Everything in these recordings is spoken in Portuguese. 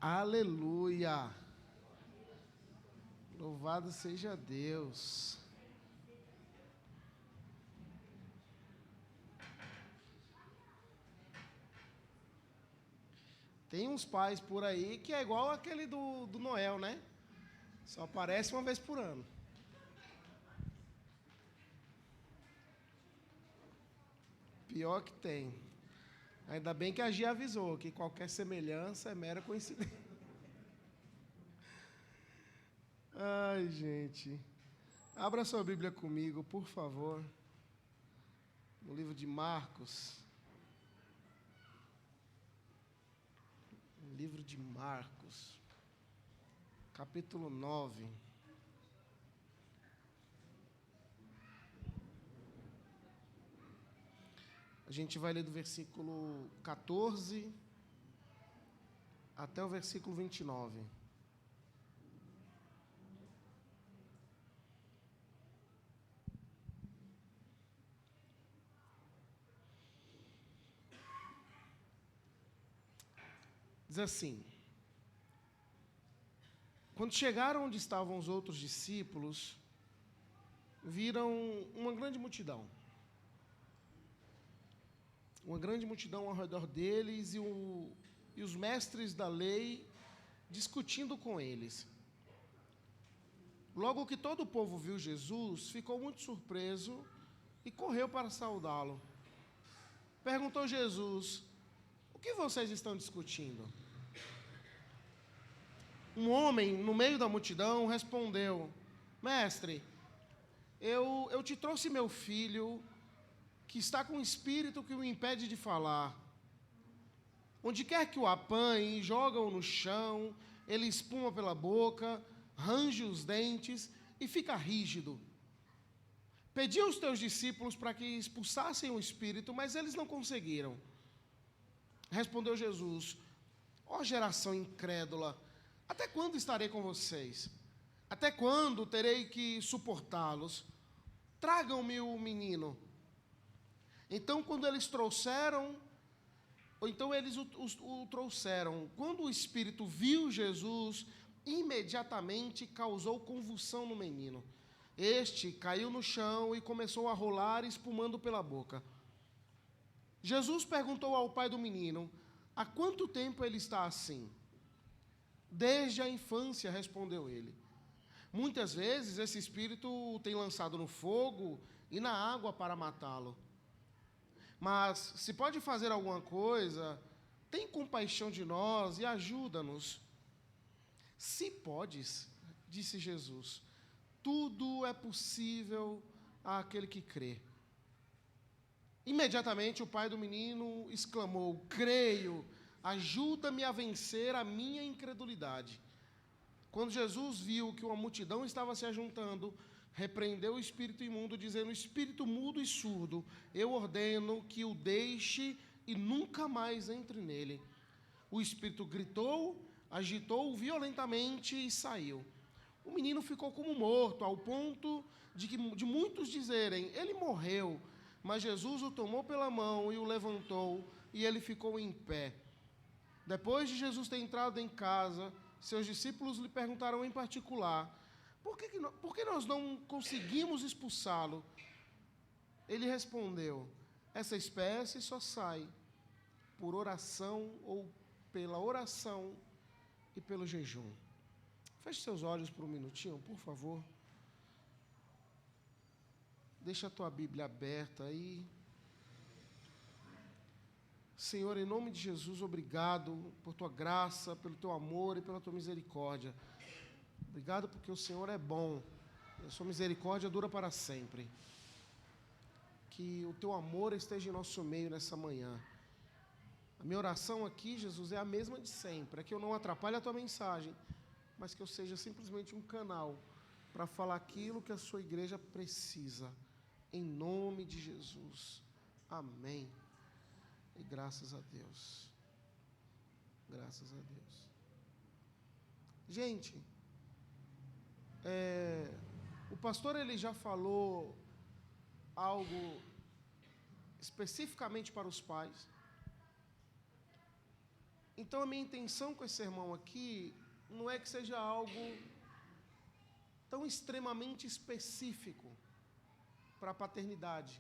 Aleluia! Louvado seja Deus. Tem uns pais por aí que é igual aquele do Noel, né? Só aparece uma vez por ano. Pior que tem. Ainda bem que a Gia avisou que qualquer semelhança é mera coincidência. Ai, gente. Abra sua Bíblia comigo, por favor. No livro de Marcos. Livro de Marcos. Capítulo 9. A gente vai ler do versículo 14 até o versículo 29. Diz assim: quando chegaram onde estavam os outros discípulos, viram uma grande multidão. Uma grande multidão ao redor deles e os mestres da lei discutindo com eles. Logo que todo o povo viu Jesus, ficou muito surpreso e correu para saudá-lo. Perguntou Jesus: o que vocês estão discutindo? Um homem no meio da multidão respondeu: Mestre, eu te trouxe meu filho, que está com um espírito que o impede de falar. Onde quer que o apanhe, joga-o no chão, ele espuma pela boca, range os dentes e fica rígido. Pedi aos teus discípulos para que expulsassem o espírito, mas eles não conseguiram. Respondeu Jesus: ó geração incrédula, até quando estarei com vocês? Até quando terei que suportá-los? Tragam-me o menino. Então, quando eles trouxeram, o trouxeram. Quando o espírito viu Jesus, imediatamente causou convulsão no menino. Este caiu no chão e começou a rolar, espumando pela boca. Jesus perguntou ao pai do menino: há quanto tempo ele está assim? Desde a infância, respondeu ele. Muitas vezes esse espírito o tem lançado no fogo e na água para matá-lo. Mas, se pode fazer alguma coisa, tem compaixão de nós e ajuda-nos. Se podes, disse Jesus, tudo é possível àquele que crê. Imediatamente o pai do menino exclamou: creio, ajuda-me a vencer a minha incredulidade. Quando Jesus viu que uma multidão estava se ajuntando, repreendeu o espírito imundo, dizendo: espírito mudo e surdo, eu ordeno que o deixe e nunca mais entre nele. O espírito gritou, agitou-o violentamente e saiu. O menino ficou como morto, ao ponto de muitos dizerem: ele morreu. Mas Jesus o tomou pela mão e o levantou, e ele ficou em pé. Depois de Jesus ter entrado em casa, seus discípulos lhe perguntaram em particular: por que nós não conseguimos expulsá-lo? Ele respondeu: essa espécie só sai por oração ou pela oração e pelo jejum. Feche seus olhos por um minutinho, por favor. Deixa a tua Bíblia aberta aí. Senhor, em nome de Jesus, obrigado por tua graça, pelo teu amor e pela tua misericórdia. Obrigado porque o Senhor é bom e a sua misericórdia dura para sempre. Que o teu amor esteja em nosso meio nessa manhã. A minha oração aqui, Jesus, é a mesma de sempre. É que eu não atrapalhe a tua mensagem, mas que eu seja simplesmente um canal para falar aquilo que a sua igreja precisa. Em nome de Jesus. Amém. E graças a Deus. Graças a Deus. Gente, o pastor ele já falou algo especificamente para os pais. Então, a minha intenção com esse sermão aqui não é que seja algo tão extremamente específico para a paternidade,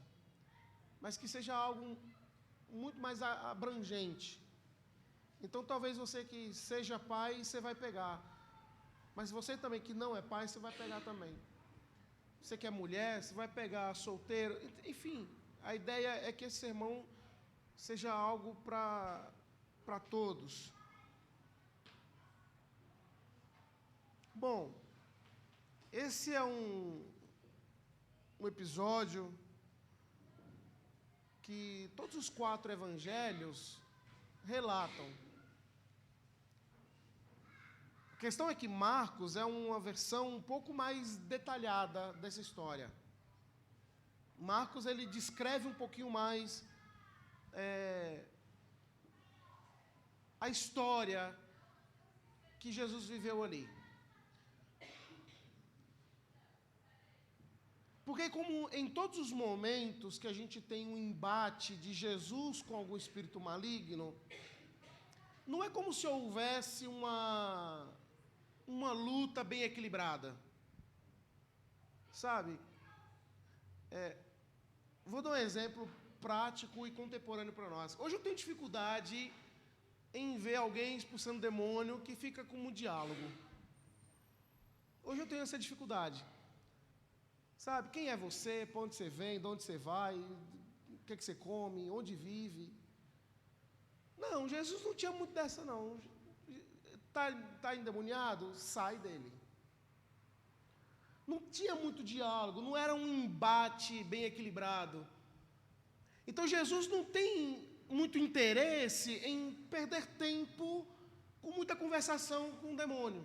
mas que seja algo muito mais abrangente. Então, talvez você que seja pai, você vai pegar. Mas você também que não é pai, você vai pegar também. Você que é mulher, você vai pegar solteiro. Enfim, a ideia é que esse sermão seja algo para todos. Bom, esse é um episódio que todos os 4 evangelhos relatam. A questão é que Marcos é uma versão um pouco mais detalhada dessa história. Marcos, ele descreve um pouquinho mais a história que Jesus viveu ali. Porque como em todos os momentos que a gente tem um embate de Jesus com algum espírito maligno, não é como se houvesse uma luta bem equilibrada. Sabe? Vou dar um exemplo prático e contemporâneo para nós. Hoje eu tenho dificuldade em ver alguém expulsando demônio que fica com um diálogo. Hoje eu tenho essa dificuldade. Sabe, quem é você, para onde você vem, de onde você vai, o que você come, onde vive. Não, Jesus não tinha muito dessa não. Está endemoniado? Sai dele. Não tinha muito diálogo, não era um embate bem equilibrado. Então Jesus não tem muito interesse em perder tempo com muita conversação com o demônio.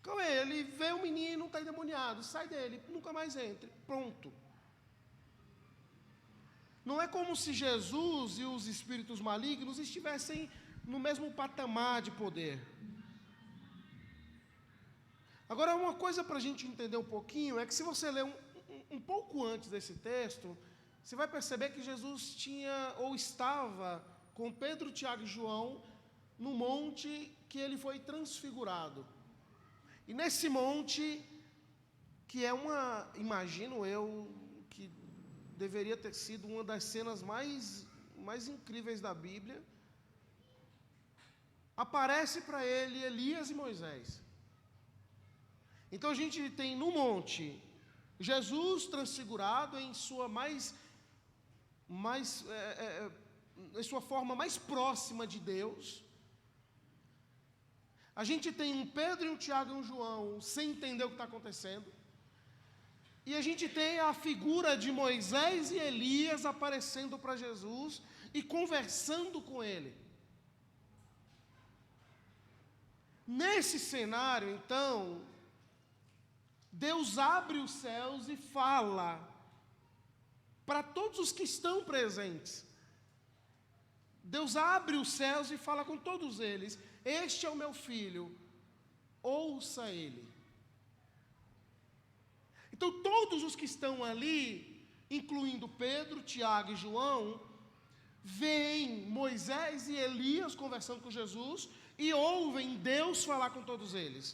Qual é? Ele vê o menino, está endemoniado, sai dele, nunca mais entre, pronto. Não é como se Jesus e os espíritos malignos estivessem no mesmo patamar de poder. Agora, uma coisa para a gente entender um pouquinho é que se você ler um pouco antes desse texto, você vai perceber que Jesus tinha ou estava com Pedro, Tiago e João no monte que ele foi transfigurado. E nesse monte, que é imagino eu, que deveria ter sido uma das cenas mais incríveis da Bíblia, aparece para ele Elias e Moisés. Então a gente tem no monte Jesus transfigurado em sua em sua forma mais próxima de Deus. A gente tem um Pedro e um Tiago e um João sem entender o que está acontecendo. E a gente tem a figura de Moisés e Elias aparecendo para Jesus e conversando com ele. Nesse cenário, então, Deus abre os céus e fala para todos os que estão presentes. Deus abre os céus e fala com todos eles: este é o meu filho, ouça ele. Então todos os que estão ali, incluindo Pedro, Tiago e João, veem Moisés e Elias conversando com Jesus e ouvem Deus falar com todos eles.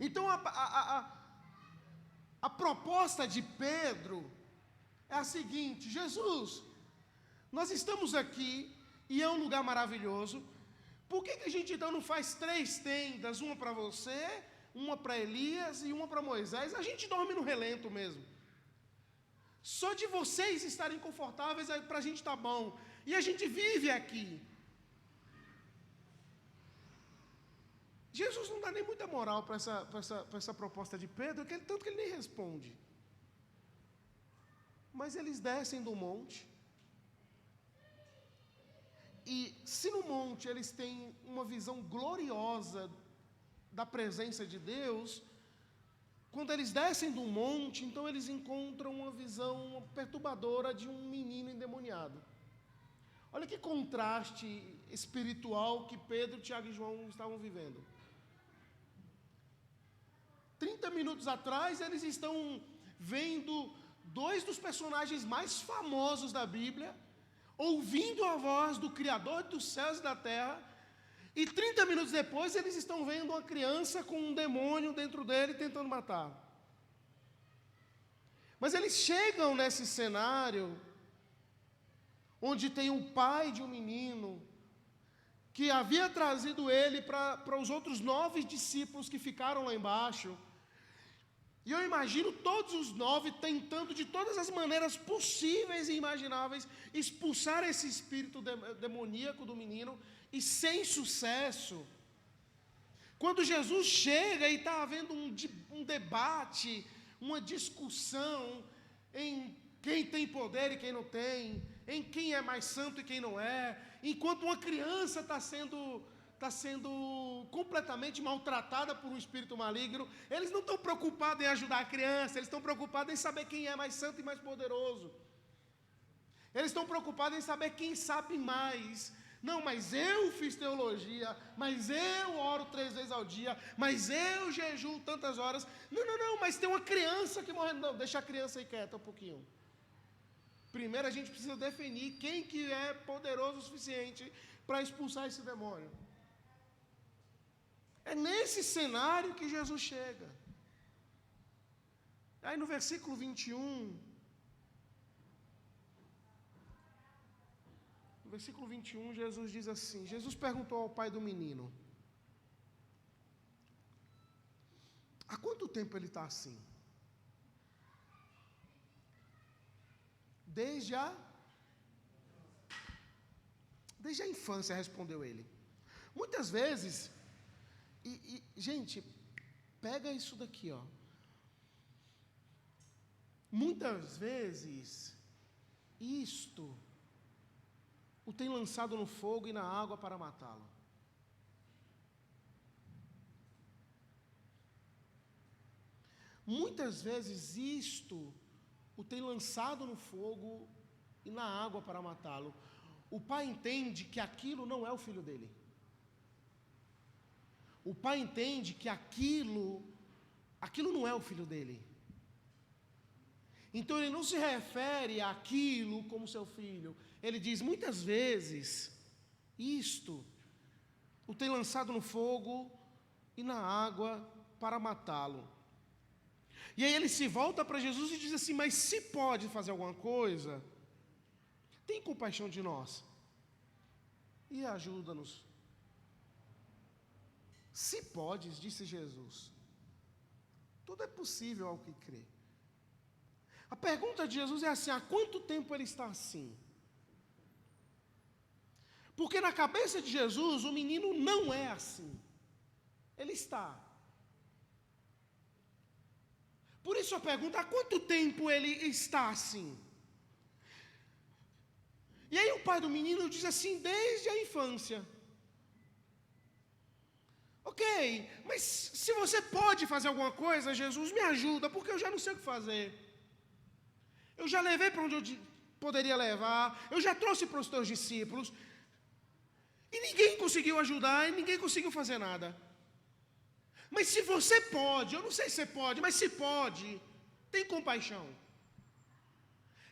Então a proposta de Pedro é a seguinte: Jesus, nós estamos aqui e é um lugar maravilhoso. Por que a gente então não faz 3 tendas, uma para você, uma para Elias e uma para Moisés? A gente dorme no relento mesmo. Só de vocês estarem confortáveis para a gente está bom. E a gente vive aqui. Jesus não dá nem muita moral para essa proposta de Pedro, tanto que ele nem responde. Mas eles descem do monte. E se no monte eles têm uma visão gloriosa da presença de Deus, quando eles descem do monte, então eles encontram uma visão perturbadora de um menino endemoniado. Olha que contraste espiritual que Pedro, Tiago e João estavam vivendo. 30 minutos atrás, eles estão vendo 2 dos personagens mais famosos da Bíblia, ouvindo a voz do Criador dos céus e da terra, e 30 minutos depois eles estão vendo uma criança com um demônio dentro dele tentando matar. Mas eles chegam nesse cenário, onde tem o pai de um menino, que havia trazido ele para os outros 9 discípulos que ficaram lá embaixo. E eu imagino todos os 9 tentando de todas as maneiras possíveis e imagináveis expulsar esse espírito demoníaco do menino, e sem sucesso. Quando Jesus chega e está havendo um debate, uma discussão em quem tem poder e quem não tem, em quem é mais santo e quem não é, enquanto uma criança está sendo completamente maltratada por um espírito maligno, eles não estão preocupados em ajudar a criança, eles estão preocupados em saber quem é mais santo e mais poderoso. Eles estão preocupados em saber quem sabe mais. Não, mas eu fiz teologia, mas eu oro 3 vezes ao dia, mas eu jejuo tantas horas. Não, mas tem uma criança que morrendo. Não, deixa a criança aí quieta um pouquinho. Primeiro a gente precisa definir quem que é poderoso o suficiente para expulsar esse demônio. É nesse cenário que Jesus chega. Aí no versículo 21, versículo 21, Jesus diz assim, Jesus perguntou ao pai do menino, há quanto tempo ele está assim? Desde a infância, respondeu ele. Muitas vezes, gente, pega isso daqui, ó. Muitas vezes, isto o tem lançado no fogo e na água para matá-lo. Muitas vezes isto o tem lançado no fogo e na água para matá-lo. O pai entende que aquilo não é o filho dele. O pai entende que aquilo não é o filho dele. Então ele não se refere àquilo como seu filho. Ele diz, muitas vezes, isto o tem lançado no fogo e na água para matá-lo. E aí ele se volta para Jesus e diz assim, mas se pode fazer alguma coisa, tem compaixão de nós e ajuda-nos. Se podes, disse Jesus, tudo é possível ao que crê. A pergunta de Jesus é assim, há quanto tempo ele está assim? Porque na cabeça de Jesus, o menino não é assim. Ele está. Por isso a pergunta, há quanto tempo ele está assim? E aí o pai do menino diz assim, desde a infância. Ok, mas se você pode fazer alguma coisa, Jesus, me ajuda, porque eu já não sei o que fazer. Eu já levei para onde eu poderia levar, eu já trouxe para os teus discípulos, e ninguém conseguiu ajudar, e ninguém conseguiu fazer nada. Mas se você pode, eu não sei se você pode, mas se pode, tem compaixão.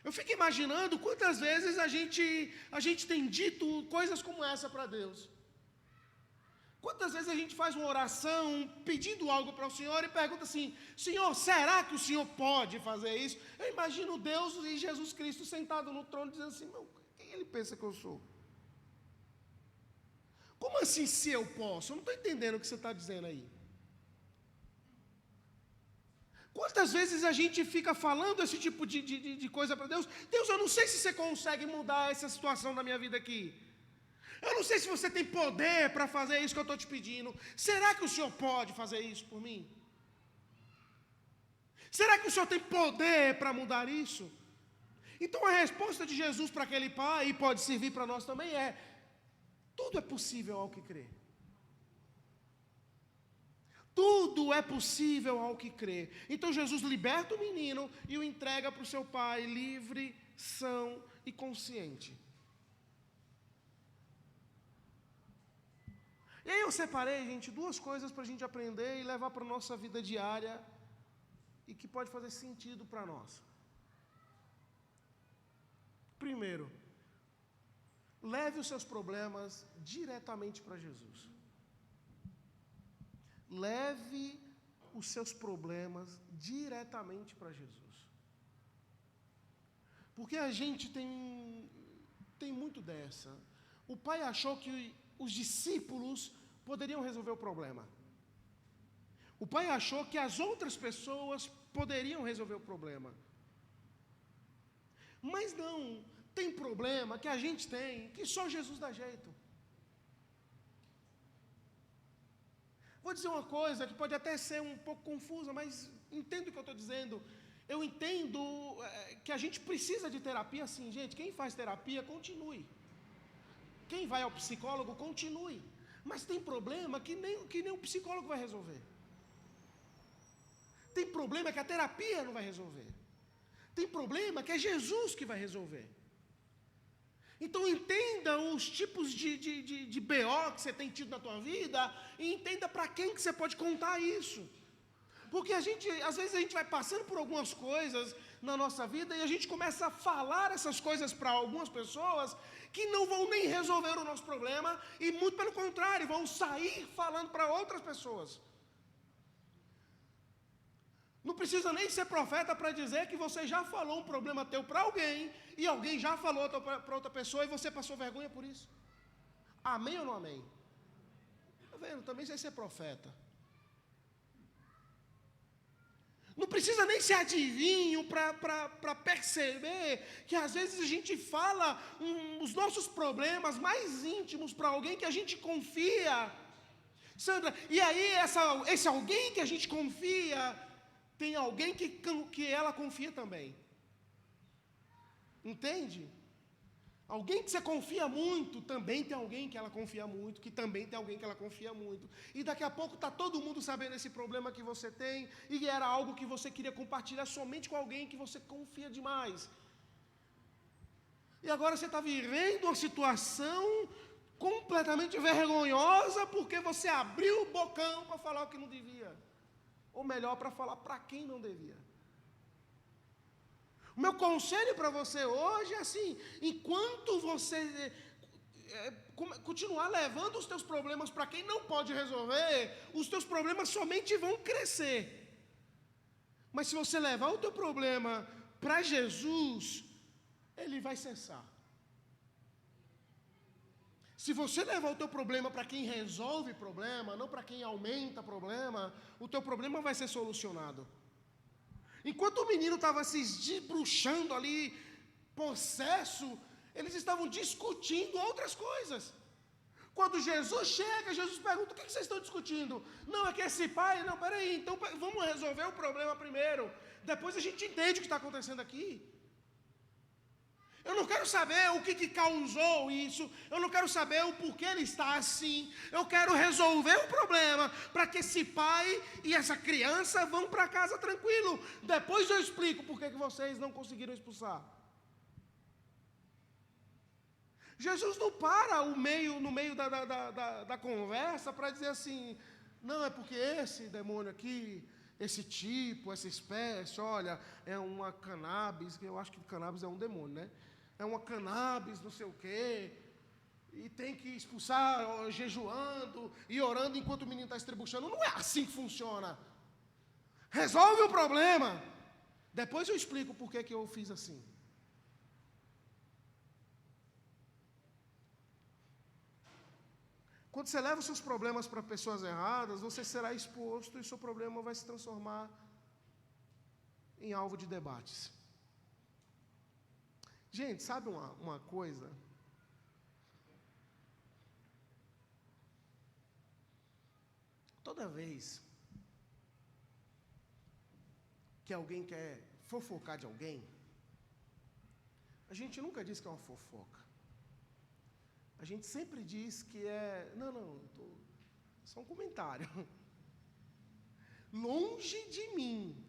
Eu fico imaginando quantas vezes a gente tem dito coisas como essa para Deus. Quantas vezes a gente faz uma oração pedindo algo para o Senhor e pergunta assim, Senhor, será que o Senhor pode fazer isso? Eu imagino Deus e Jesus Cristo sentado no trono dizendo assim, não, quem ele pensa que eu sou? Como assim se eu posso? Eu não estou entendendo o que você está dizendo aí. Quantas vezes a gente fica falando esse tipo de coisa para Deus? Deus, eu não sei se você consegue mudar essa situação da minha vida aqui. Eu não sei se você tem poder para fazer isso que eu estou te pedindo. Será que o Senhor pode fazer isso por mim? Será que o Senhor tem poder para mudar isso? Então a resposta de Jesus para aquele pai, e pode servir para nós também, é: tudo é possível ao que crê. Tudo é possível ao que crê. Então Jesus liberta o menino e o entrega para o seu pai, livre, são e consciente. E aí eu separei, gente, 2 coisas para a gente aprender e levar para a nossa vida diária e que pode fazer sentido para nós. Primeiro, leve os seus problemas diretamente para Jesus. Leve os seus problemas diretamente para Jesus. Porque a gente tem muito dessa. O pai achou que os discípulos poderiam resolver o problema. O pai achou que as outras pessoas poderiam resolver o problema. Mas não, tem problema que a gente tem, que só Jesus dá jeito. Vou dizer uma coisa que pode até ser um pouco confusa, mas entendo o que eu estou dizendo. Eu entendo que a gente precisa de terapia, sim, gente. Quem faz terapia, continue. Quem vai ao psicólogo, continue. Mas tem problema que nem o psicólogo vai resolver. Tem problema que a terapia não vai resolver. Tem problema que é Jesus que vai resolver. Então entenda os tipos de BO que você tem tido na tua vida e entenda para quem que você pode contar isso. Porque às vezes a gente vai passando por algumas coisas na nossa vida e a gente começa a falar essas coisas para algumas pessoas que não vão nem resolver o nosso problema e muito pelo contrário, vão sair falando para outras pessoas. Não precisa nem ser profeta para dizer que você já falou um problema teu para alguém e alguém já falou para outra pessoa e você passou vergonha por isso. Amém ou não amém? Está vendo? Também sei ser profeta. Não precisa nem ser adivinho para perceber que às vezes a gente fala os nossos problemas mais íntimos para alguém que a gente confia. Sandra, e aí esse alguém que a gente confia, tem alguém que ela confia também. Entende? Alguém que você confia muito, também tem alguém que ela confia muito, que também tem alguém que ela confia muito. E daqui a pouco está todo mundo sabendo esse problema que você tem, e era algo que você queria compartilhar somente com alguém que você confia demais. E agora você está vivendo uma situação completamente vergonhosa porque você abriu o bocão para falar o que não devia. Ou melhor, para falar para quem não devia. O meu conselho para você hoje é assim: enquanto você continuar levando os teus problemas para quem não pode resolver, os teus problemas somente vão crescer. Mas se você levar o teu problema para Jesus, ele vai cessar. Se você levar o teu problema para quem resolve problema, não para quem aumenta problema, o teu problema vai ser solucionado. Enquanto o menino estava se desbruxando ali, possesso, eles estavam discutindo outras coisas. Quando Jesus chega, Jesus pergunta: o que vocês estão discutindo? Não, é que esse pai... Não, peraí, então vamos resolver o problema primeiro. Depois a gente entende o que está acontecendo aqui. Eu não quero saber o que causou isso. Eu não quero saber o porquê ele está assim. Eu quero resolver o problema para que esse pai e essa criança vão para casa tranquilo. Depois eu explico por que vocês não conseguiram expulsar. Jesus não para no meio da conversa para dizer assim: não, é porque esse demônio aqui, esse tipo, essa espécie, olha, é uma cannabis, que eu acho que cannabis é um demônio, né? É uma cannabis, não sei o quê, e tem que expulsar jejuando e orando enquanto o menino está estribuchando. Não é assim que funciona. Resolve o problema. Depois eu explico por que eu fiz assim. Quando você leva os seus problemas para pessoas erradas, você será exposto e seu problema vai se transformar em alvo de debates. Gente, sabe uma coisa? Toda vez que alguém quer fofocar de alguém, a gente nunca diz que é uma fofoca. A gente sempre diz que é... só um comentário. Longe de mim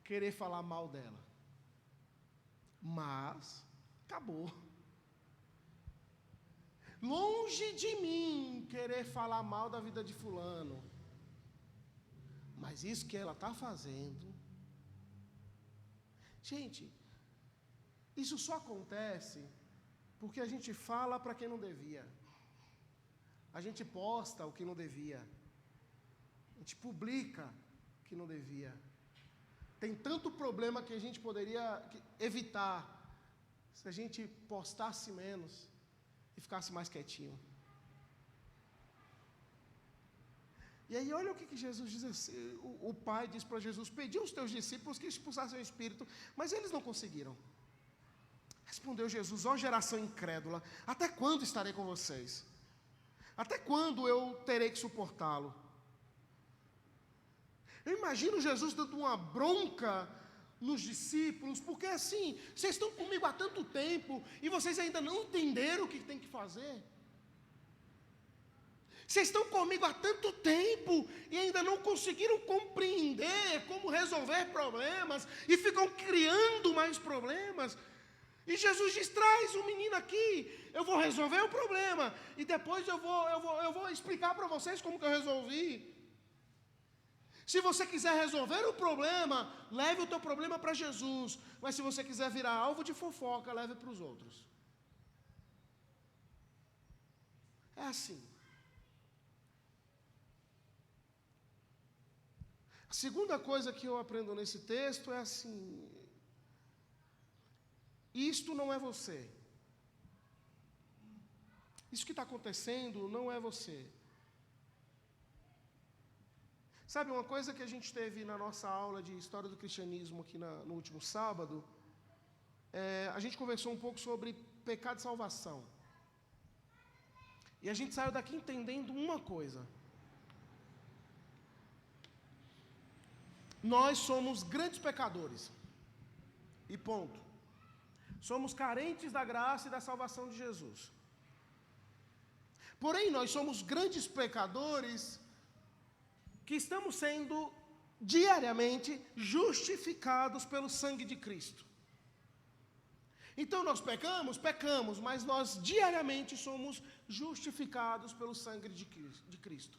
querer falar mal dela. Mas acabou. Longe de mim querer falar mal da vida de fulano. Mas isso que ela está fazendo... Gente, isso só acontece Porque a gente fala para quem não devia. A gente posta o que não devia. A gente publica o que não devia. Tem tanto problema que a gente poderia evitar se a gente postasse menos e ficasse mais quietinho. E aí olha o que Jesus diz assim, o pai diz para Jesus, pediu aos teus discípulos que expulsassem o espírito, mas eles não conseguiram. Respondeu Jesus, ó geração incrédula, até quando estarei com vocês? Até quando eu terei que suportá-lo? Eu imagino Jesus dando uma bronca nos discípulos, porque assim, vocês estão comigo há tanto tempo e vocês ainda não entenderam o que tem que fazer. Vocês estão comigo há tanto tempo e ainda não conseguiram compreender como resolver problemas e ficam criando mais problemas. E Jesus diz, traz o menino aqui, eu vou resolver o problema e depois eu vou explicar para vocês como que eu resolvi. Se você quiser resolver o problema, leve o teu problema para Jesus. Mas se você quiser virar alvo de fofoca, leve para os outros. É assim. A segunda coisa que eu aprendo nesse texto é assim: isto não é você. Isso que está acontecendo não é você. Sabe, uma coisa que a gente teve na nossa aula de História do Cristianismo aqui no último sábado, a gente conversou um pouco sobre pecado e salvação. E a gente saiu daqui entendendo uma coisa. Nós somos grandes pecadores. E ponto. Somos carentes da graça e da salvação de Jesus. Porém, nós somos grandes pecadores que estamos sendo diariamente justificados pelo sangue de Cristo. Então nós pecamos, mas nós diariamente somos justificados pelo sangue de Cristo.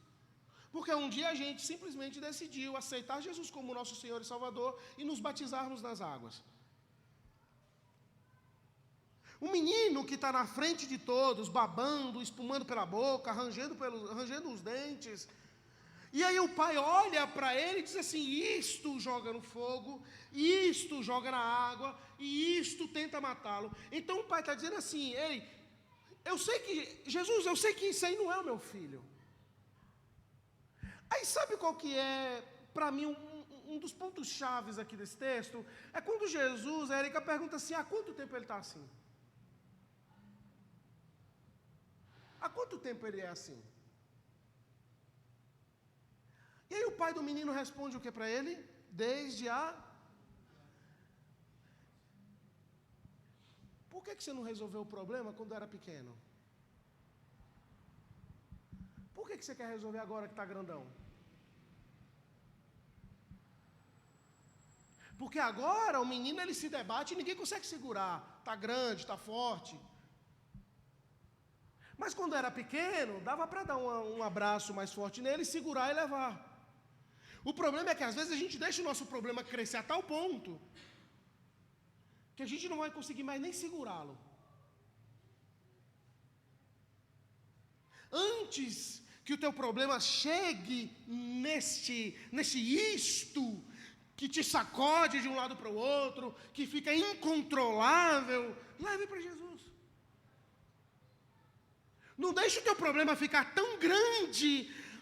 Porque um dia a gente simplesmente decidiu aceitar Jesus como nosso Senhor e Salvador e nos batizarmos nas águas. O menino que está na frente de todos, babando, espumando pela boca, rangendo os dentes. E aí o pai olha para ele e diz assim, isto joga no fogo, isto joga na água, e isto tenta matá-lo. Então o pai está dizendo assim, ei, Jesus, eu sei que isso aí não é o meu filho. Aí sabe qual que é, para mim, um dos pontos chaves aqui desse texto? É quando Jesus, a Érica pergunta assim, há quanto tempo ele está assim? Há quanto tempo ele é assim? E aí o pai do menino responde o que para ele? Desde a... Por que você não resolveu o problema quando era pequeno? Por que você quer resolver agora que está grandão? Porque agora o menino ele se debate e ninguém consegue segurar. Está grande, está forte. Mas quando era pequeno, dava para dar um abraço mais forte nele, segurar e levar. O problema é que às vezes a gente deixa o nosso problema crescer a tal ponto que a gente não vai conseguir mais nem segurá-lo. Antes que o teu problema chegue neste isto que te sacode de um lado para o outro, que fica incontrolável, leve para Jesus. Não deixe o teu problema ficar tão grande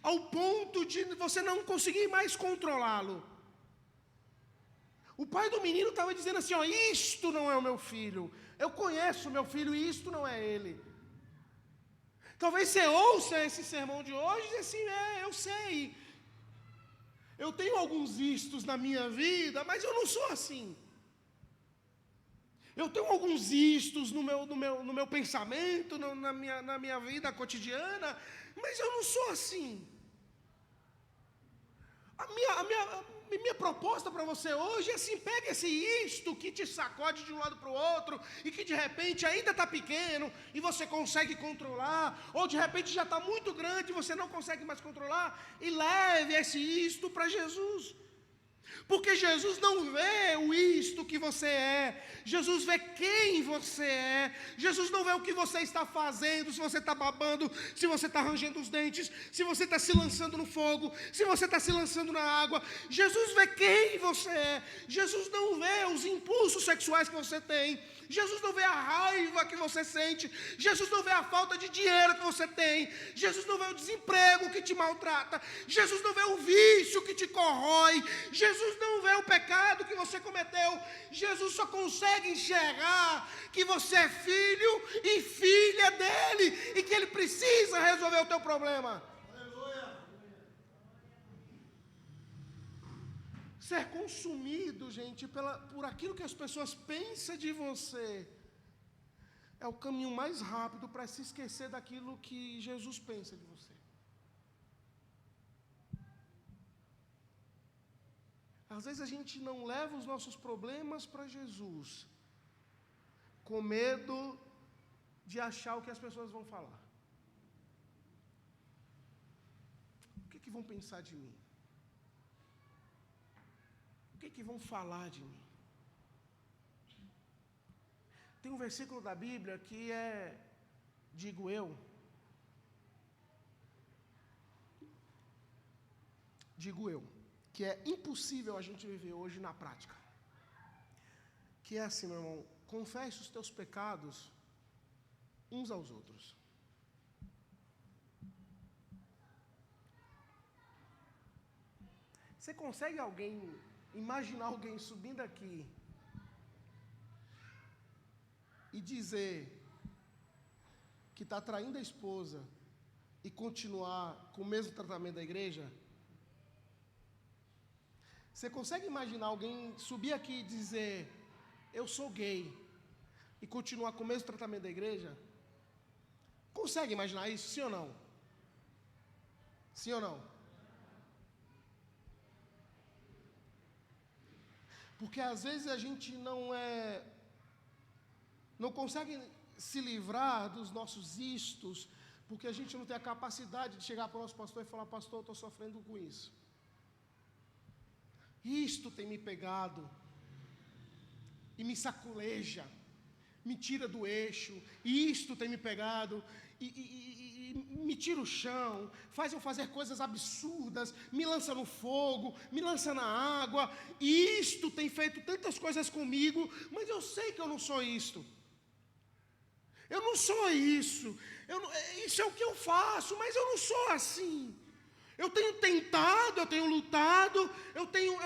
ao ponto de você não conseguir mais controlá-lo. O pai do menino estava dizendo assim, ó, isto não é o meu filho. Eu conheço o meu filho e isto não é ele. Talvez você ouça esse sermão de hoje e diz assim, eu sei. Eu tenho alguns istos na minha vida, mas eu não sou assim. Eu tenho alguns istos no meu pensamento, na minha vida cotidiana, mas eu não sou assim. A minha proposta para você hoje é assim, pega esse isto que te sacode de um lado para o outro e que de repente ainda está pequeno e você consegue controlar, ou de repente já está muito grande e você não consegue mais controlar, e leve esse isto para Jesus. Porque Jesus não vê o isto que você é, Jesus vê quem você é. Jesus não vê o que você está fazendo, se você está babando, se você está rangendo os dentes, se você está se lançando no fogo, se você está se lançando na água. Jesus vê quem você é. Jesus não vê os impulsos sexuais que você tem. Jesus não vê a raiva que você sente. Jesus não vê a falta de dinheiro que você tem. Jesus não vê o desemprego que te maltrata. Jesus não vê o vício que te corrói. Jesus não vê o pecado que você cometeu. Jesus só consegue enxergar que você é filho e filha dele e que ele precisa resolver o teu problema. Ser consumido, gente, por aquilo que as pessoas pensam de você é o caminho mais rápido para se esquecer daquilo que Jesus pensa de você. Às vezes a gente não leva os nossos problemas para Jesus, com medo de achar o que as pessoas vão falar. O que vão pensar de mim? O que vão falar de mim? Tem um versículo da Bíblia que é, digo eu, que é impossível a gente viver hoje na prática. Que é assim, meu irmão, confesse os teus pecados uns aos outros. Você consegue imaginar alguém subindo aqui e dizer que está traindo a esposa e continuar com o mesmo tratamento da igreja? Você consegue imaginar alguém subir aqui e dizer, eu sou gay, e continuar com o mesmo tratamento da igreja? Consegue imaginar isso, sim ou não? Sim ou não? Porque às vezes a gente não consegue se livrar dos nossos istos, porque a gente não tem a capacidade de chegar para o nosso pastor e falar, pastor, eu estou sofrendo com isso. Isto tem me pegado e me saculeja, me tira do eixo. Isto tem me pegado e me tira o chão, faz eu fazer coisas absurdas, me lança no fogo, me lança na água. E isto tem feito tantas coisas comigo, mas eu sei que eu não sou isto. Eu não sou isso. Isso é o que eu faço, mas eu não sou assim. Eu tenho tentado, eu tenho lutado, eu tenho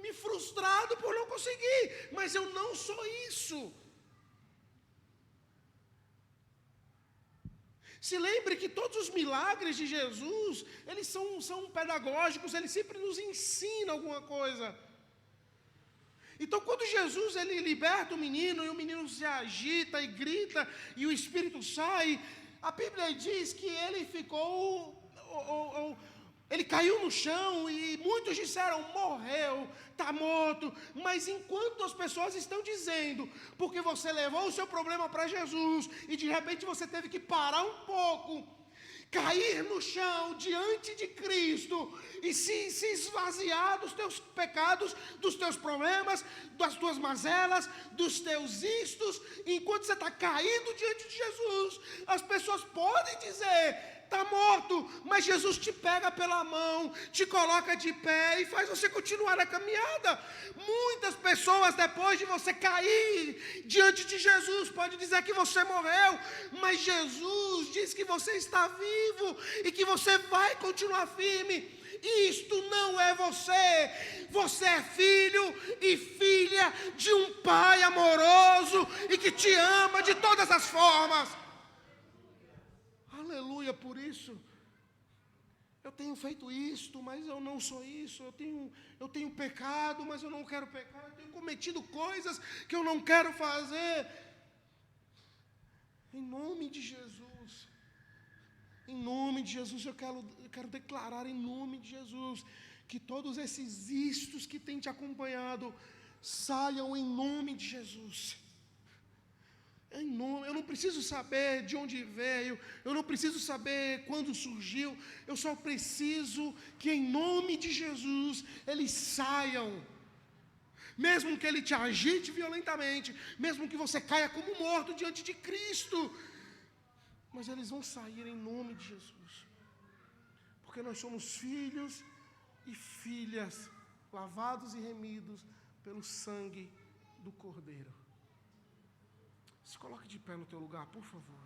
me frustrado por não conseguir, mas eu não sou isso. Se lembre que todos os milagres de Jesus, eles são pedagógicos, eles sempre nos ensinam alguma coisa. Então, quando Jesus ele liberta o menino, e o menino se agita e grita, e o espírito sai, a Bíblia diz que ele ficou... Ele caiu no chão e muitos disseram, morreu, está morto. Mas enquanto as pessoas estão dizendo, porque você levou o seu problema para Jesus e de repente você teve que parar um pouco, cair no chão diante de Cristo e se esvaziar dos teus pecados, dos teus problemas, das tuas mazelas, dos teus istos, enquanto você está caído diante de Jesus, as pessoas podem dizer, está morto, mas Jesus te pega pela mão, te coloca de pé e faz você continuar a caminhada. Muitas pessoas, depois de você cair diante de Jesus, podem dizer que você morreu, mas Jesus diz que você está vivo e que você vai continuar firme. Isto não é você. Você é filho e filha de um Pai amoroso e que te ama de todas as formas. Aleluia, por isso, eu tenho feito isto, mas eu não sou isso, eu tenho pecado, mas eu não quero pecar, eu tenho cometido coisas que eu não quero fazer. Em nome de Jesus, eu quero declarar em nome de Jesus, que todos esses istos que têm te acompanhado, saiam em nome de Jesus. Eu não preciso saber de onde veio, eu não preciso saber quando surgiu, eu só preciso que em nome de Jesus eles saiam. Mesmo que ele te agite violentamente, mesmo que você caia como morto diante de Cristo, mas eles vão sair em nome de Jesus. Porque nós somos filhos e filhas, lavados e remidos pelo sangue do Cordeiro. Se coloque de pé no teu lugar, por favor.